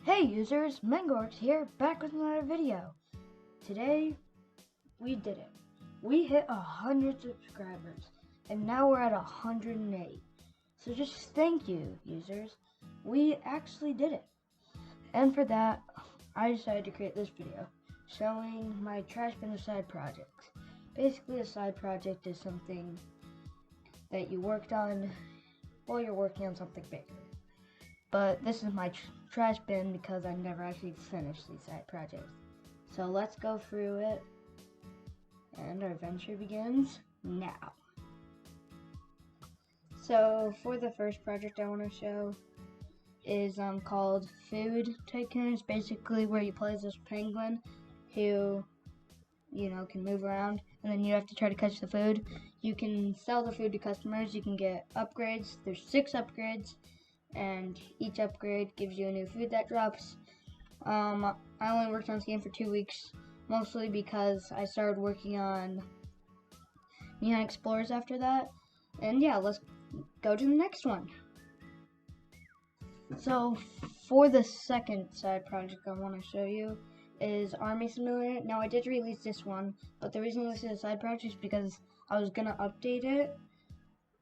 Hey users, Mengorx here, back with another video. Today, we did it. We hit 100 subscribers, and now we're at 108. So just thank you, users. We actually did it. And for that, I decided to create this video, showing my trash bin of side projects. Basically, a side project is something that you worked on while you're working on something bigger. But this is my trash bin because I never actually finished these side projects. So let's go through it, and our adventure begins now. So for the first project I want to show is called Food Tycoon. It's basically where you play as this penguin who, can move around, and then you have to try to catch the food. You can sell the food to customers. You can get upgrades. There's 6 upgrades. And each upgrade gives you a new food that drops. I only worked on this game for 2 weeks, mostly because I started working on Neon Explorers after that. And yeah, let's go to the next one. So for the second side project I want to show you is Army Simulator. Now I did release this one, but the reason this is a side project is because I was gonna update it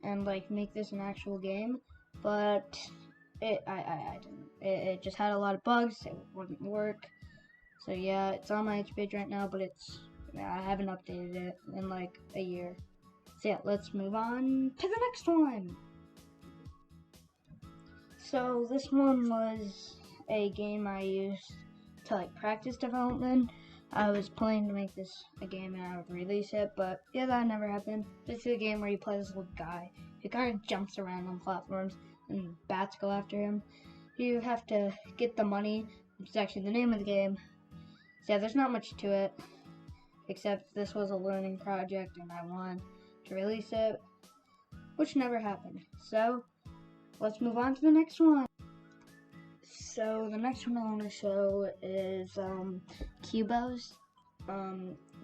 and make this an actual game, but I didn't. It just had a lot of bugs. It wouldn't work. So yeah, it's on my page right now, but I haven't updated it in a year. So yeah, let's move on to the next one. So this one was a game I used to practice development. I was planning to make this a game and I would release it, but yeah, that never happened. This is a game where you play this little guy who kind of jumps around on platforms and bats go after him. You have to get the money, which is actually the name of the game. So yeah, there's not much to it, except this was a learning project and I wanted to release it, which never happened. So let's move on to the next one. So the next one I want to show is Cubos.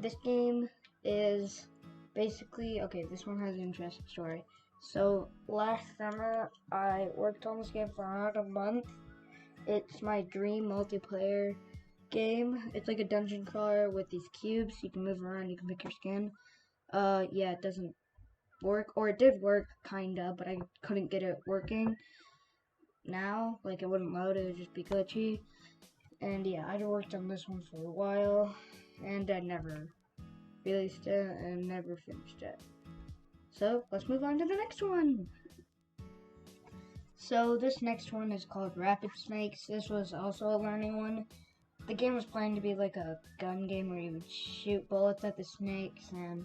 This game is basically, this one has an interesting story. So last summer I worked on this game for around a month. It's my dream multiplayer game. It's like a dungeon crawler with these cubes. You can move around, you can pick your skin. Yeah, it doesn't work, or it did work kinda, but I couldn't get it working now. It wouldn't load, it would just be glitchy. And yeah, I worked on this one for a while, and I never released it and never finished it. So let's move on to the next one. So this next one is called Rapid Snakes. This was also a learning one. The game was planned to be like a gun game where you would shoot bullets at the snakes and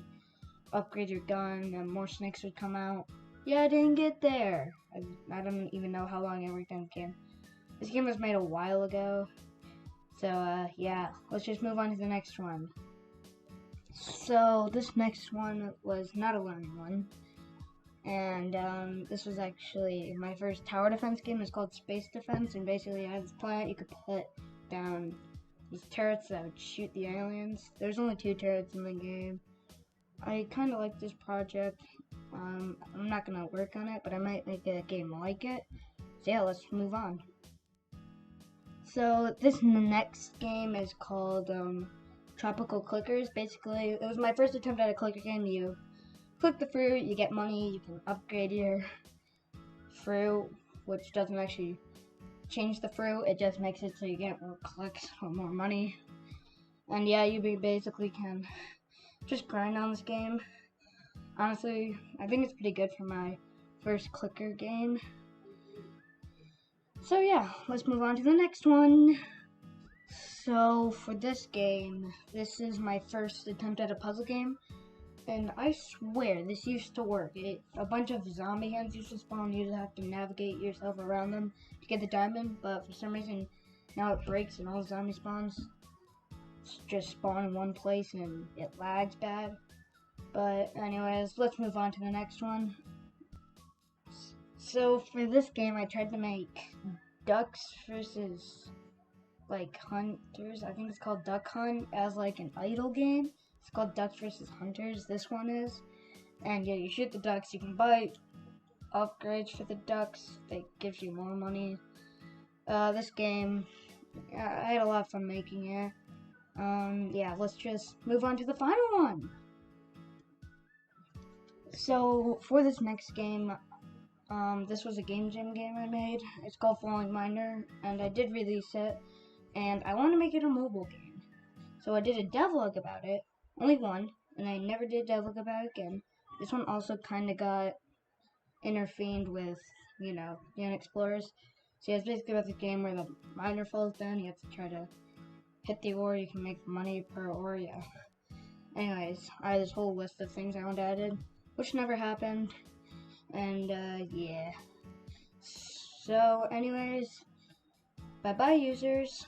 upgrade your gun and more snakes would come out. Yeah, I didn't get there. I don't even know how long I worked on the game. This game was made a while ago. So yeah, let's just move on to the next one. So this next one was not a learning one, and this was actually my first tower defense game. It's called Space Defense, and basically as a planet you could put down these turrets that would shoot the aliens. There's only 2 turrets in the game. I kind of like this project. I'm not gonna work on it, but I might make a game like it. So yeah, let's move on. So this next game is called Tropical Clickers. Basically, it was my first attempt at a clicker game. You click the fruit, you get money, you can upgrade your fruit, which doesn't actually change the fruit, it just makes it so you get more clicks or more money. And yeah, you basically can just grind on this game. Honestly, I think it's pretty good for my first clicker game. So yeah, let's move on to the next one. So for this game, this is my first attempt at a puzzle game, and I swear this used to work. A bunch of zombie hands used to spawn. You just have to navigate yourself around them to get the diamond, but for some reason now it breaks and all zombie spawns just spawn in one place and it lags bad. But anyways, let's move on to the next one. So for this game I tried to make ducks versus hunters. I think it's called Duck Hunt as an idle game. It's called Ducks versus Hunters. This one is. And yeah, you shoot the ducks, you can buy upgrades for the ducks. That gives you more money. This game I had a lot of fun making it. Yeah, let's just move on to the final one. So for this next game, this was a game jam game I made. It's called Falling Miner, and I did release it, and I want to make it a mobile game. So I did a devlog about it, only one, and I never did devlog about it again. This one also kind of got intervened with, you know, Game Explorers. So yeah, it's basically about the game where the miner falls down, you have to try to hit the ore, you can make money per ore, yeah. Anyways, I had this whole list of things I wanted added, which never happened, and yeah. So anyways, bye bye users.